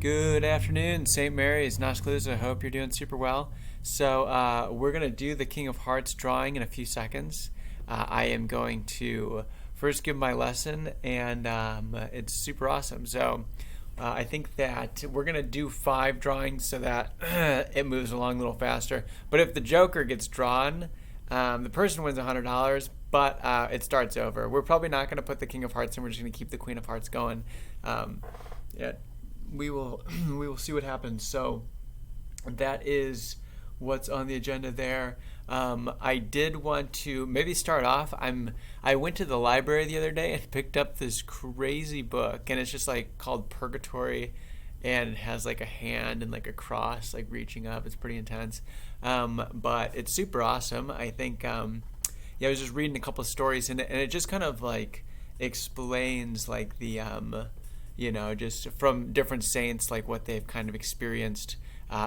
Good afternoon, St. Mary's, Nascaloosa. I hope you're doing super well. So we're going to do the King of Hearts drawing in a few seconds. I am going to first give my lesson, and it's super awesome. So I think that we're going to do 5 drawings so that it moves along a little faster. But if the Joker gets drawn, the person wins $100, but it starts over. We're probably not going to put the King of Hearts in. We're just going to keep the Queen of Hearts going. Yeah, we will see what happens. So that is what's on the agenda there. I did want to maybe start off. I went to the library the other day and picked up this crazy book, and it's just like called Purgatory, and it has like a hand and like a cross like reaching up. It's pretty intense, but it's super awesome. I think I was just reading a couple of stories, and it just kind of like explains like the just from different saints, like what they've kind of experienced.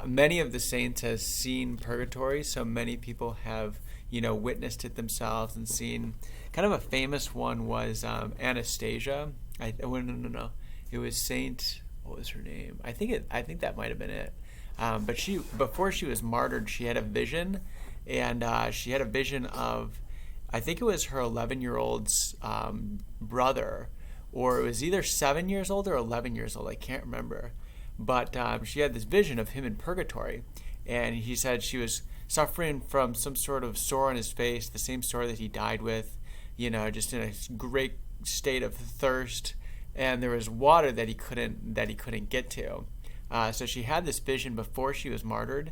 Many of the saints has seen purgatory, so many people have, witnessed it themselves and seen. Kind of a famous one was Anastasia. No. It was Saint. What was her name? I think that might have been it. But before she was martyred, she had a vision, and she had a vision of, I think it was her 11-year-old's brother, or it was either 7 years old or 11 years old. I can't remember. But she had this vision of him in purgatory. And he said she was suffering from some sort of sore on his face, the same sore that he died with, just in a great state of thirst. And there was water that he couldn't get to. So she had this vision before she was martyred.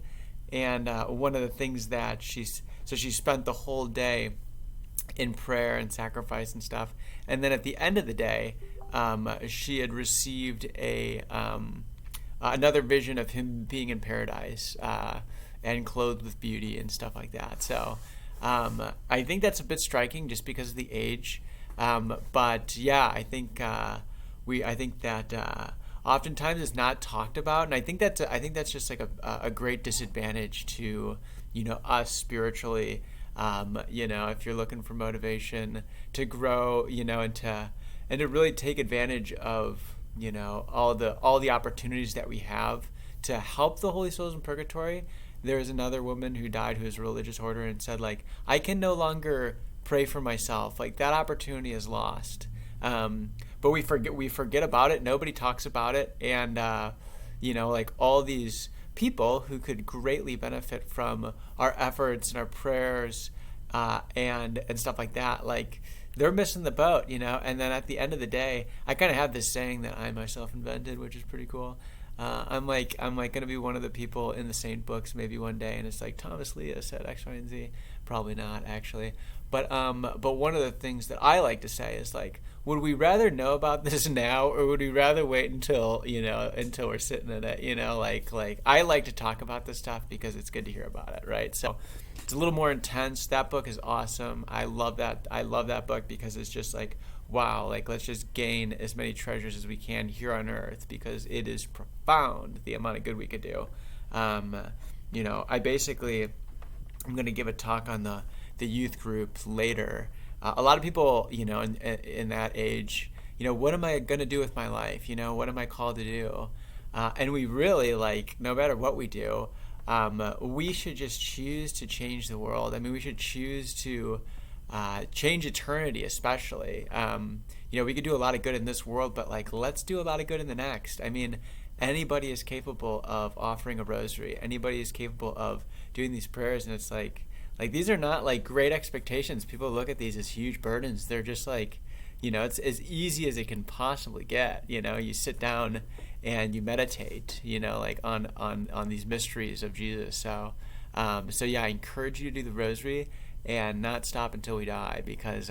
And one of the things that she spent the whole day in prayer and sacrifice and stuff, and then at the end of the day, she had received another vision of him being in paradise and clothed with beauty and stuff like that. So I think that's a bit striking just because of the age, but yeah, I think that oftentimes it's not talked about, and I think that's just like a great disadvantage to us spiritually. If you're looking for motivation to grow, and to really take advantage of, all the opportunities that we have to help the holy souls in purgatory. There was another woman who died who was a religious order and said, like, I can no longer pray for myself. Like, that opportunity is lost. But we forget about it. Nobody talks about it. And, like all these people who could greatly benefit from our efforts and our prayers and stuff like that, like they're missing the boat, and then at the end of the day, I kind of have this saying that I myself invented, which is pretty cool. I'm gonna be one of the people in the saint books maybe one day, and it's like Thomas Leah said X, Y, and Z. Probably not actually, but one of the things that I like to say is like, would we rather know about this now, or would we rather wait until we're sitting in it? Like I like to talk about this stuff because it's good to hear about it, right? So it's a little more intense. That book is awesome. I love that book because it's just like, wow, like let's just gain as many treasures as we can here on earth, because it is profound the amount of good we could do. I'm going to give a talk on the youth group later. A lot of people, in that age, what am I going to do with my life? What am I called to do? And we really, like, no matter what we do, we should just choose to change the world. I mean, we should choose to change eternity, especially. We could do a lot of good in this world, but like, let's do a lot of good in the next. I mean, anybody is capable of offering a rosary. Anybody is capable of doing these prayers, and it's like these are not like great expectations. People look at these as huge burdens. They're just like, it's as easy as it can possibly get. You sit down and you meditate, like on these mysteries of Jesus. So yeah, I encourage you to do the rosary and not stop until we die, because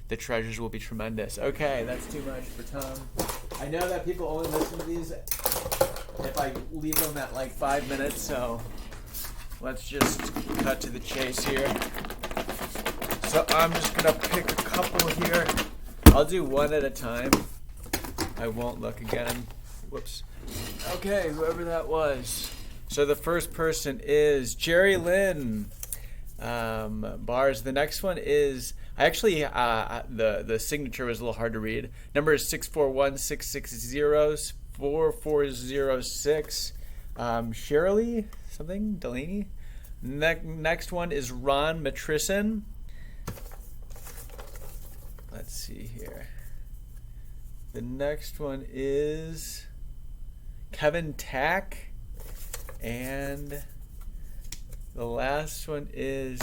the treasures will be tremendous. Okay, that's too much for Tom. I know that people only listen to these if I leave them at like 5 minutes, so let's just cut to the chase here. So I'm just gonna pick a couple here. I'll do one at a time. I won't look again. Whoops. Okay, whoever that was. So the first person is Jerry Lynn. Bars. The next one is, I actually, the signature was a little hard to read. Number is 641-660 4406. Shirley something Delaney. Next one is Ron Matrison. Let's see here. The next one is Kevin Tack. And the last one is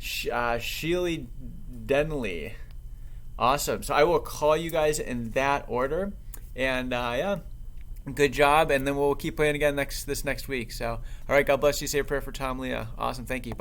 Sheely Denley. Awesome. So I will call you guys in that order. And yeah, good job. And then we'll keep playing again this next week. So, all right, God bless you. Say a prayer for Tom Leah. Awesome. Thank you.